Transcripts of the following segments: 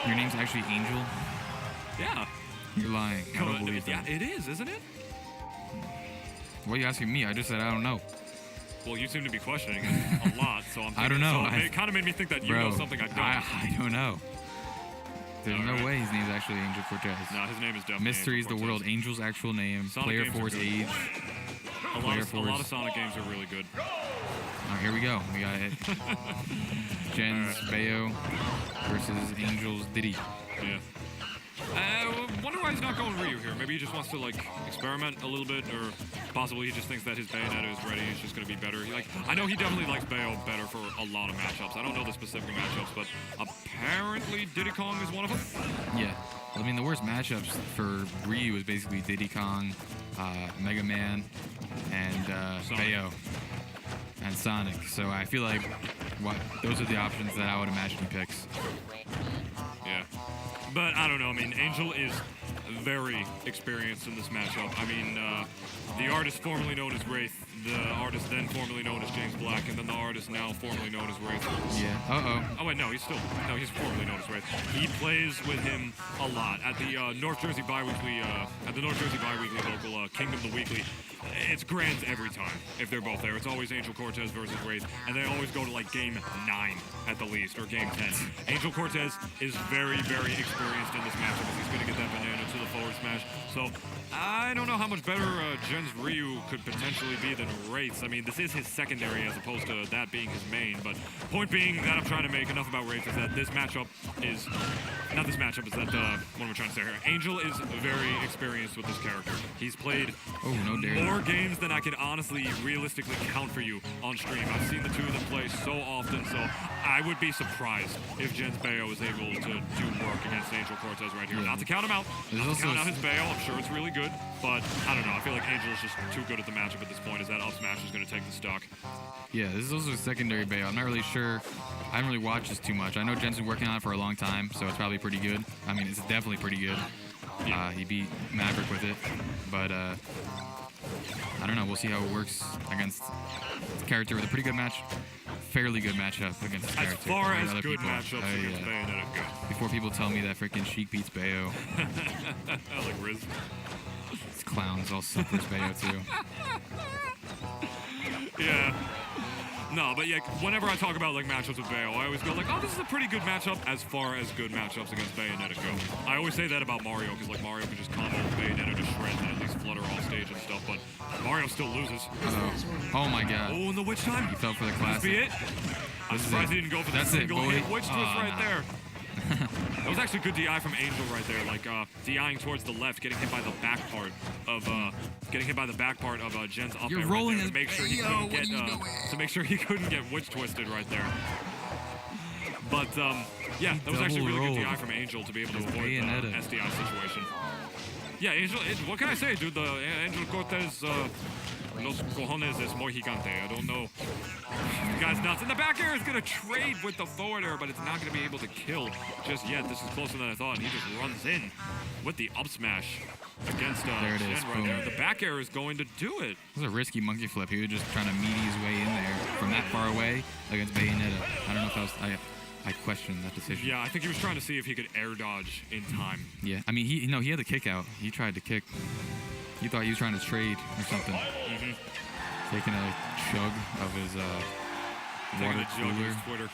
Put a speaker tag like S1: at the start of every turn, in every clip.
S1: Your name's actually Angel?
S2: Yeah.
S1: You're lying. I don't believe that.
S2: Yeah, it is, isn't it?
S1: What are you asking me? I just said I don't know.
S2: Well, you seem to be questioning it a lot, so I'm thinking,
S1: I don't know.
S2: So it kind of made me think that you know something I don't.
S1: I don't know. There's no way his name's actually Angel Cortes.
S2: No, his name is definitely
S1: Mystery's the world. Angel's actual name.
S2: Sonic
S1: Player
S2: games are
S1: 4's
S2: good.
S1: age.
S2: A lot of Sonic games are really good.
S1: Oh, here we go. We got it. Jen's Bayo versus Angel's Diddy.
S2: Yeah. Wonder why he's not going Ryu here. Maybe he just wants to like experiment a little bit, or possibly he just thinks that his Bayonetta is ready. It's just going to be better. I know he definitely likes Bayo better for a lot of matchups. I don't know the specific matchups, but apparently Diddy Kong is one of them.
S1: Yeah. I mean, the worst matchups for Ryu is basically Diddy Kong, Mega Man, and Bayo, and Sonic. So I feel like those are the options that I would imagine he picks.
S2: Yeah. But I don't know. I mean, Angel is very experienced in this matchup. I mean, the artist formerly known as Wraith, the artist then formerly known as James Black, and then the artist now formerly known as Wraith.
S1: Yeah.
S2: Oh wait, no, he's formerly known as Wraith. He plays with him a lot at the North Jersey Biweekly local Kingdom the Weekly. It's grands every time if they're both there. It's always Angel Cortes versus Wraith, and they always go to like game 9 at the least, or game 10. Angel Cortes is very, very experienced in this matchup because he's going to get that banana to the forward smash. So I don't know how much better Jen's Ryu could potentially be than Wraith's. I mean, this is his secondary as opposed to that being his main. But point being that I'm trying to make enough about Wraith is that this matchup is... Not this matchup, is that... what am I trying to say here? Angel is very experienced with this character. He's played more games than I can honestly, realistically count for you on stream. I've seen the two of them play so often, so I would be surprised if Jen's Bayo is able to do work against Angel Cortes right here.
S1: Yeah.
S2: Not to count him out. Not to count out his Bayo. I'm sure it's really good, but I don't know. I feel like Angel is just too good at the matchup at this point, as that up smash is going to take the stock.
S1: Yeah, this is also a secondary Bayo. I'm not really sure. I haven't really watched this too much. I know Jen's been working on it for a long time, so it's probably pretty good. I mean, it's definitely pretty good.
S2: Yeah.
S1: He beat Maverick with it, but I don't know. We'll see how it works against the character with a pretty good match. Fairly good matchup against this character.
S2: As far as good matchups against Bayonetta go.
S1: Before people tell me that freaking Sheik beats Bayo.
S2: Like Riz.
S1: These clowns all suffers Bayo too.
S2: Yeah. No, but yeah, whenever I talk about like matchups with Bayo, I always go like, oh, this is a pretty good matchup as far as good matchups against Bayonetta go. I always say that about Mario, because like Mario can just combo Bayonetta to shreds and at least flutter off stage and stuff, but Mario still loses.
S1: Oh my god.
S2: Oh, in the witch time?
S1: He fell for the classic.
S2: This be it? I'm surprised he didn't go for the single hit witch twist right there. That was actually good DI from Angel right there, like DIing towards the left, getting hit by the back part of Jen's up air right there to make sure he couldn't get witch twisted right there. But yeah, that was actually really good DI from Angel to be able to avoid the SDI situation. Yeah, Angel. What can I say, dude? The Angel Cortes. Los cojones es muy gigante. I don't know. The guy's nuts. And the back air is going to trade with the forward air, but it's not going to be able to kill just yet. This is closer than I thought. And he just runs in with the up smash against Jen right there. The back air is going to do it.
S1: This is a risky monkey flip. He was just trying to meaty his way in there from that far away against Bayonetta. I don't know if that was... I questioned that decision.
S2: Yeah, I think he was trying to see if he could air dodge in time.
S1: Yeah, I mean, he had the kick out. He tried to kick. He thought he was trying to trade or something. Taking a chug of his water cooler.
S2: Twitter.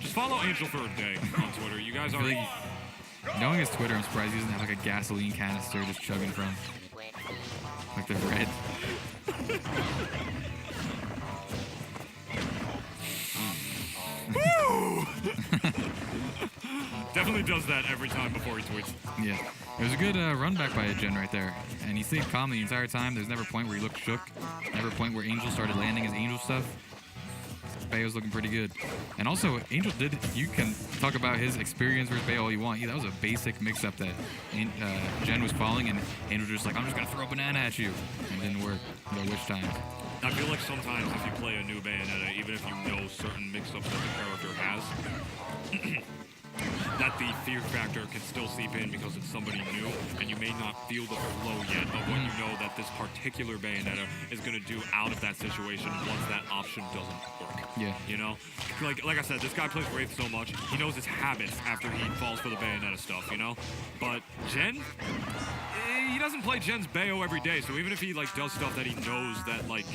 S2: Just follow Angel for a day on Twitter. You guys are...
S1: Knowing his Twitter, I'm surprised he doesn't have like a gasoline canister just chugging from. Like the red.
S2: Woo! Definitely does that every time before he tweets.
S1: Yeah. It was a good run back by Jen right there. And he stayed calm the entire time. There's never a point where he looked shook. Never a point where Angel started landing his Angel stuff. Bayo's looking pretty good. And also, Angel you can talk about his experience with Bayo all you want. That was a basic mix-up that Jen was falling, and Angel was just like, I'm just going to throw a banana at you. And it didn't work. No witch time.
S2: I feel like sometimes if you play a new Bayonetta, even if you know certain mix-ups that the character has, that the fear factor can still seep in because it's somebody new, and you may not feel the flow yet of what you know that this particular Bayonetta is going to do out of that situation once that option doesn't work.
S1: Yeah.
S2: You know? Like I said, this guy plays Wraith so much, he knows his habits after he falls for the Bayonetta stuff, you know? But Jen, he doesn't play Jen's Bayo every day, so even if he like does stuff that he knows that like,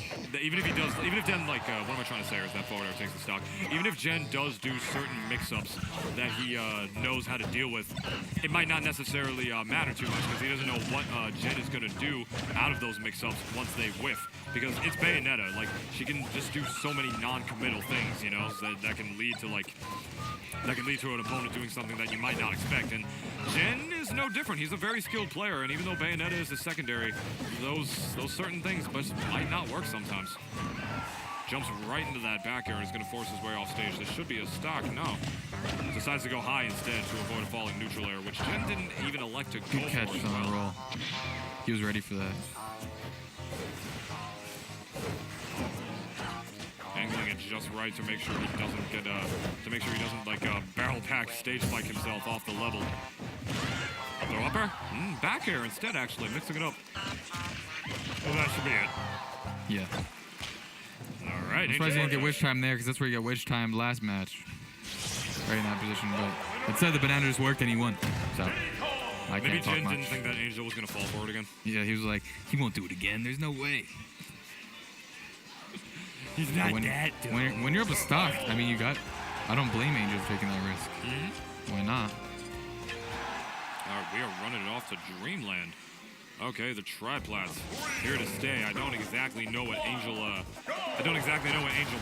S2: even if Jen like, what am I trying to say, or is that forward or takes the stock? Even if Jen does do certain mix-ups that he knows how to deal with, it might not necessarily matter too much because he doesn't know what Jen is going to do out of those mix-ups once they whiff. Because it's Bayonetta, like she can just do so many non-committal things, you know, that can lead to like. That can lead to an opponent doing something that you might not expect. And Jen is no different. He's a very skilled player, and even though Bayonetta is the secondary, those certain things just might not work sometimes. Jumps right into that back air and is going to force his way off stage. This should be a stock. No. Decides to go high instead to avoid a falling neutral air, which Jen didn't even elect to go
S1: Good catch
S2: for as
S1: on the
S2: well.
S1: roll. He was ready for that.
S2: Angling it just right to make sure he doesn't get like barrel pack stage spike himself off the level. Up throw up air? Back air instead, actually, mixing it up. Well, that should be it.
S1: Yeah.
S2: All right.
S1: I'm surprised he didn't get witch time there because that's where he got witch time last match. Right in that position, but it said the banana just worked and he won. So I
S2: Maybe
S1: can't talk
S2: Jen
S1: much.
S2: didn't think that Angel was going to fall for it again.
S1: Yeah, he was like, he won't do it again. There's no way.
S2: He's not
S1: when,
S2: that dumb.
S1: when you're up a stock, I mean, I don't blame Angel for taking that risk. Why not?
S2: All right, we are running it off to Dreamland. Okay, the triplats here to stay. I don't exactly know what Angel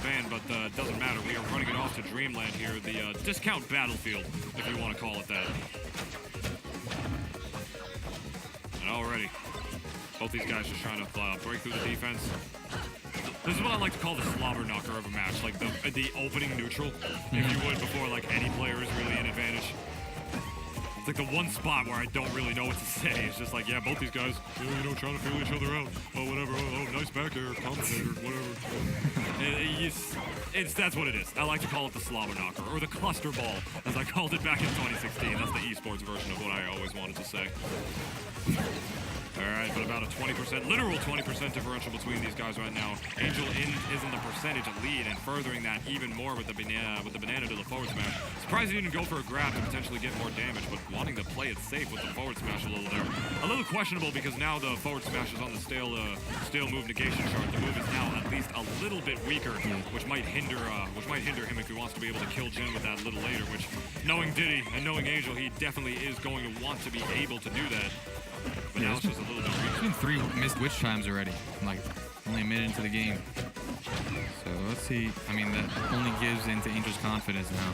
S2: banned, but it doesn't matter. We are running it off to Dreamland here, the discount battlefield, if you want to call it that. And already, both these guys just trying to break through the defense. This is what I like to call the slobber knocker of a match, like the opening neutral, if you would, before like any player is really in advantage. It's like the one spot where I don't really know what to say. It's just like, yeah, both these guys, you know, trying to feel each other out. Oh, whatever. Oh, nice back air, commentator, whatever. That's what it is. I like to call it the slobber knocker, or the cluster ball, as I called it back in 2016. That's the esports version of what I always wanted to say. All right, but about a 20%, literal 20% differential between these guys right now. Angel is in the percentage lead and furthering that even more with the banana to the forward smash. Surprised he didn't go for a grab to potentially get more damage, but wanting to play it safe with the forward smash a little there. A little questionable because now the forward smash is on the stale move negation chart. The move is now at least a little bit weaker, which might hinder him if he wants to be able to kill Jin with that a little later. Which, knowing Diddy and knowing Angel, he definitely is going to want to be able to do that. But now it's just a little bit weaker.
S1: There's been 3 missed witch times already. Like, only a minute into the game. So let's see. I mean, that only gives into Angel's confidence now.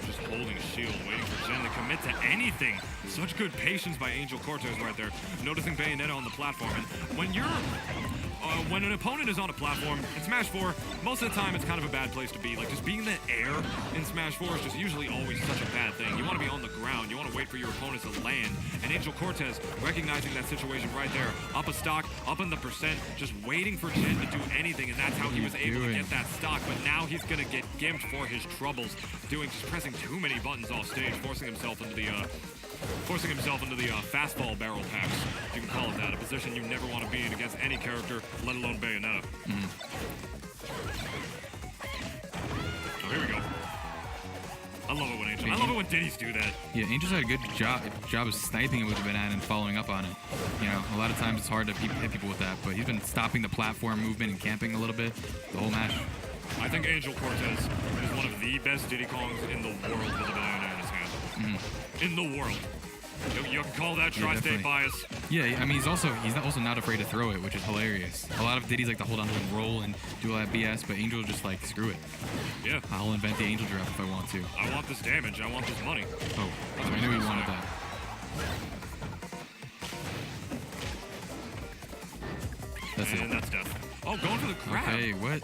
S2: Just holding a shield, waiting for Jen to commit to anything. Such good patience by Angel Cortes right there. Noticing Bayonetta on the platform. And when an opponent is on a platform in Smash 4, most of the time it's kind of a bad place to be. Like, just being in the air in Smash 4 is just usually always such a bad thing. You want to be on the ground. You want to wait for your opponents to land. And Angel Cortes, recognizing that situation right there, up a stock, up in the percent, just waiting for Jen to do anything, and that's how he was able to get that stock. But now he's going to get gimped for his troubles, just pressing too many buttons off stage, forcing himself into the fastball barrel packs, if you can call it that, a position you never want to be in against any character, let alone Bayonetta. Oh, here we go. I love it when I love it when Diddy's do that.
S1: Yeah, Angel's had a good job of sniping it with the banana and following up on it. You know, a lot of times it's hard to hit people with that, but he's been stopping the platform movement and camping a little bit the whole match.
S2: I think Angel Cortes is one of the best Diddy Kongs in the world with a banana in his hand. In the world. You can call that tri-state bias.
S1: Yeah, I mean, he's also not afraid to throw it, which is hilarious. A lot of Diddy's like to hold on to and roll and do all that BS, but Angel just like, screw it.
S2: Yeah.
S1: I'll invent the Angel drop if I want to.
S2: I want this damage. I want this money.
S1: Oh, I knew he wanted that. That's it.
S2: And that's death. Oh, going for the grab.
S1: Okay, what?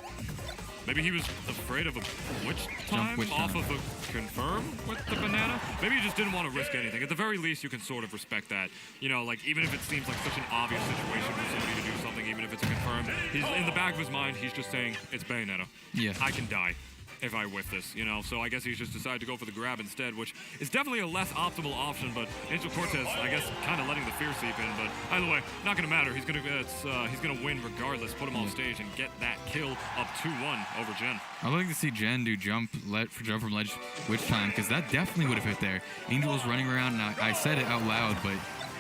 S2: Maybe he was afraid of a witch time off of a confirm with the banana. Maybe he just didn't want to risk anything. At the very least, you can sort of respect that. You know, like, even if it seems like such an obvious situation for somebody to do something, even if it's a confirm, he's in the back of his mind, he's just saying, it's Bayonetta.
S1: Yeah.
S2: I can die. if I whiff this, you know? So I guess he's just decided to go for the grab instead, which is definitely a less optimal option, but Angel Cortes, I guess, kind of letting the fear seep in, but either way, not gonna matter. He's gonna win regardless, put him on stage and get that kill up 2-1 over Jen.
S1: I'd like to see Jen do jump from ledge witch time, because that definitely would have hit there. Angel was running around, and I said it out loud, but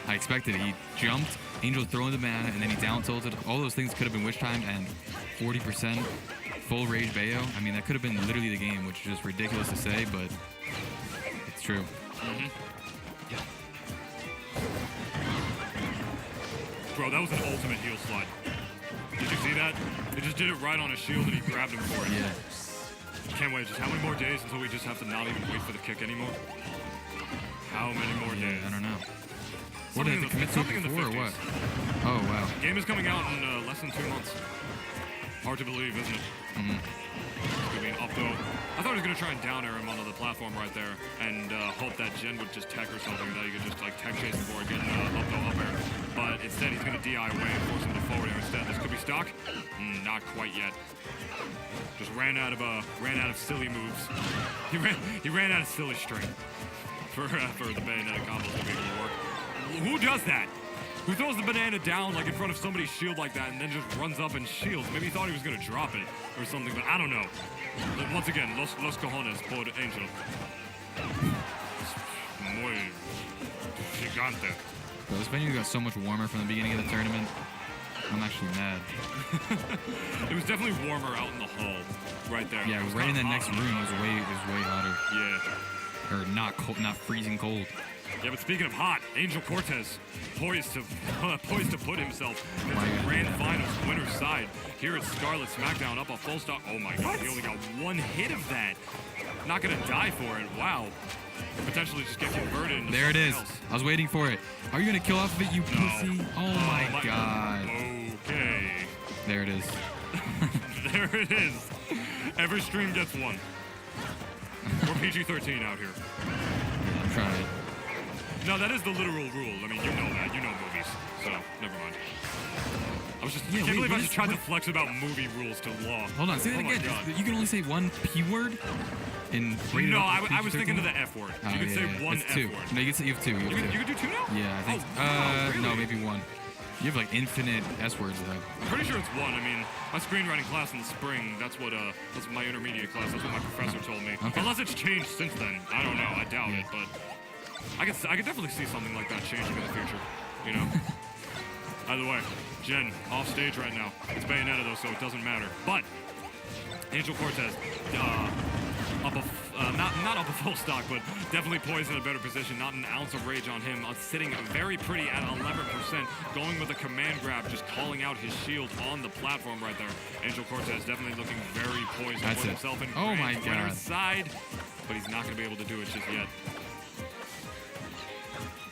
S1: I expected it. He jumped, Angel throwing the banana, and then he down tilted. All those things could have been witch time, and 40% full rage Bayo. I mean, that could have been literally the game, which is just ridiculous to say, but it's true.
S2: Bro, that was an ultimate heel slide. Did you see that? They just did it right on his shield and he grabbed him for it.
S1: Yeah.
S2: Can't wait. Just how many more days until we just have to not even wait for the kick anymore? How many more days?
S1: I don't know. What did they commit to it before or what? Oh, wow.
S2: Game is coming out in less than 2 months. Hard to believe, isn't it? It's gonna be an up throw. I thought he was gonna try and down air him onto the platform right there and hope that Jen would just tech or something, that he could just like tech chase before getting up throw up air. But instead he's gonna DI away and force him to forward air instead. This could be stock. Not quite yet. Just ran out of silly moves. He ran out of silly string for the Bayonetta combos to be able to work. Who does that? Who throws the banana down like in front of somebody's shield like that and then just runs up and shields? Maybe he thought he was gonna drop it or something, but I don't know. But once again, los cojones por Angel. Muy gigante.
S1: Bro, this venue got so much warmer from the beginning of the tournament. I'm actually mad.
S2: It was definitely warmer out in the hall, right there.
S1: Yeah, right in the next room was way hotter.
S2: Yeah.
S1: Or not cold, not freezing cold.
S2: Yeah, but speaking of hot, Angel Cortes poised to put himself in the
S1: God.
S2: grand finals winner's side here at Scarlet Smackdown up a full stop. Oh my God, he only got one hit of that. Not gonna die for it. Wow. Potentially just get converted into
S1: There it is.
S2: else.
S1: I was waiting for it. Are you gonna kill off of it, you pussy? Oh my God.
S2: Okay.
S1: There it is.
S2: There it is. Every stream gets one. We're PG-13 out here.
S1: Yeah, I'm trying it.
S2: No, that is the literal rule. I mean, you know that. You know movies. So, never mind. I was just, I can't believe I just tried to flex about movie rules to law.
S1: Hold on, say that again. You can only say one P word in rated
S2: No,
S1: R
S2: I was thinking of
S1: PG-13?
S2: the F word.
S1: Oh,
S2: You can say
S1: yeah.
S2: one
S1: It's
S2: F
S1: two.
S2: word.
S1: No, you have two.
S2: You can do two now?
S1: Yeah, I think.
S2: Oh, wow, really?
S1: No, maybe one. You have like infinite S words though.
S2: I'm pretty sure it's one. I mean, my screenwriting class in the spring, that's my intermediate class. That's what my professor told me.
S1: Okay.
S2: Unless it's changed since then. I don't know. I doubt it, but I could definitely see something like that changing in the future. You know? Either way, Jen, off stage right now. It's Bayonetta though, so it doesn't matter. But Angel Cortes, not up a full stock, but definitely poised in a better position. Not an ounce of rage on him. Sitting very pretty at 11%, going with a command grab, just calling out his shield on the platform right there. Angel Cortes definitely looking very poised to put himself in grand winner's side, but he's not going to be able to do it just yet.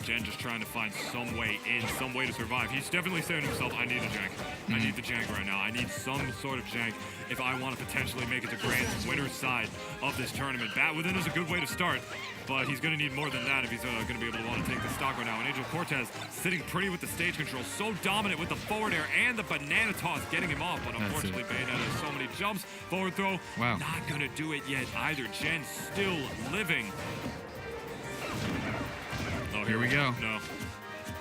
S2: Jen just trying to find some way in, some way to survive. He's definitely saying to himself, I need a jank. I need the jank right now. I need some sort of jank if I want to potentially make it to Grand's winner's side of this tournament. Bat within is a good way to start, but he's going to need more than that if he's going to be able to want to take the stock right now. And Angel Cortes sitting pretty with the stage control, so dominant with the forward air and the banana toss getting him off, but unfortunately Bayonetta has so many jumps. Forward throw, not going to do it yet either. Jen still living.
S1: Here we go.
S2: No.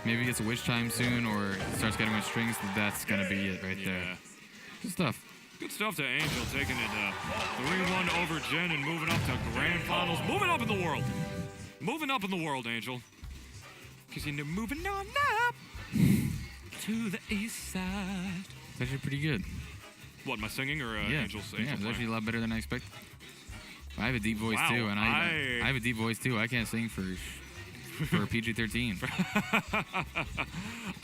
S1: Maybe he gets a witch time soon or starts getting with strings. That's going to be it right there. Good stuff.
S2: Good stuff to Angel, taking it 3-1 over Jen and moving up to grand finals. Moving up in the world. Moving up in the world, Angel. Because you're moving on up to the east side.
S1: It's actually pretty good.
S2: What, my singing or Angel's
S1: Yeah, it's actually a lot better than I expected. I have a deep voice too, and I have a deep voice too. I can't sing for a PG-13.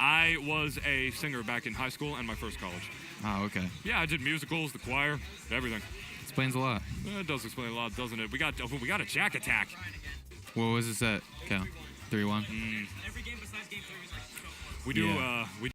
S2: I was a singer back in high school and my first college.
S1: Oh, okay.
S2: Yeah, I did musicals, the choir, everything.
S1: Explains a lot.
S2: It does explain a lot, doesn't it? We got a jack attack.
S1: What was this at, Cal? 3-1?
S2: We do, we